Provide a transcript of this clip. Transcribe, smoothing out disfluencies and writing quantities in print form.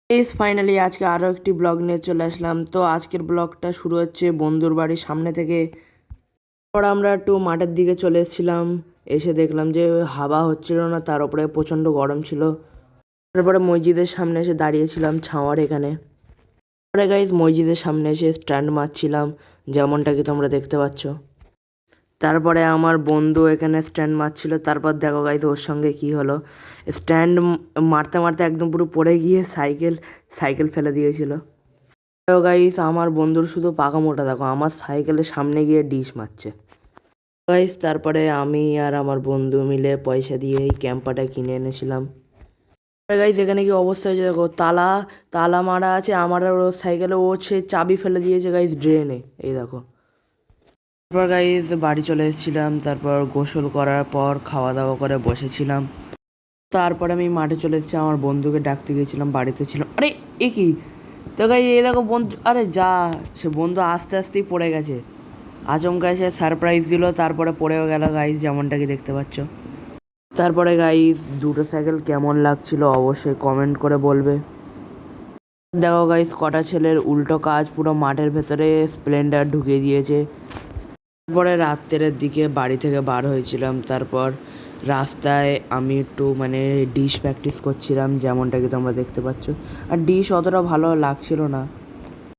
Finally আজকে আরও একটি ব্লগ নিয়ে চলে আসলাম। তো আজকের ব্লগটা শুরু হচ্ছে বন্ধুর বাড়ির সামনে থেকে। তারপর আমরা একটু মাঠের দিকে চলে এসেছিলাম। এসে দেখলাম যে হাওয়া হচ্ছিল না, তার উপরে প্রচণ্ড গরম ছিল। তারপরে মসজিদের সামনে এসে দাঁড়িয়েছিলাম ছাওয়ার এখানে। তারপরে গাইজ মসজিদের সামনে এসে স্ট্যান্ড মারছিলাম, যেমনটা কি তোমরা দেখতে পাচ্ছ। তারপরে আমার বন্ধু এখানে স্ট্যান্ড মারছিল। তারপর দেখো গাইজ ওর সঙ্গে কি হলো। স্ট্যান্ড মারতে মারতে একদম পুরো পড়ে গিয়ে সাইকেল ফেলে দিয়েছিল। তো গাইস আমার বন্ধুর শুধু পাকা মোটা, দেখো আমার সাইকেলের সামনে গিয়ে ডিশ মারছে। গাইস তারপরে আমি আর আমার বন্ধু মিলে পয়সা দিয়ে এই ক্যাম্পারটা কিনে এনেছিলাম। গাইস এখানে কি অবস্থা হয়েছে দেখো, তালা তালা মারা আছে আমার আর ওর সাইকেলে। ও সে চাবি ফেলে দিয়েছে গাইস ড্রেনে, এই দেখো। তারপর গাইস বাড়ি চলে এসেছিলাম। তারপর গোসল করার পর খাওয়া দাওয়া করে বসেছিলাম। তারপরে আমি মাঠে চলে এসেছি, আমার বন্ধুকে ডাকতে গিয়েছিলাম, বাড়িতে ছিলাম। আরে এ কি, তো গাই এই দেখো বন্ধু, আরে যা, সে বন্ধু আস্তে আস্তেই পড়ে গেছে। আচমকা এসে সারপ্রাইজ দিল, তারপরে পড়েও গেল গাইস, যেমনটা কি দেখতে পাচ্ছ। তারপরে গাইস দুটো সাইকেল কেমন লাগছিল অবশ্যই কমেন্ট করে বলবে। দেখো গাইস কটা ছেলের উল্টো কাজ, পুরো মাঠের ভেতরে স্প্লেন্ডার ঢুকিয়ে দিয়েছে। তারপরে রাত্রের দিকে বাড়ি থেকে বার হয়েছিলাম। তারপর রাস্তায় আমি একটু ডিশ প্র্যাকটিস করছিলাম, যেমনটা কি তোমরা দেখতে পাচ্ছ। আর ডিশ অতটা ভালো লাগছিল না।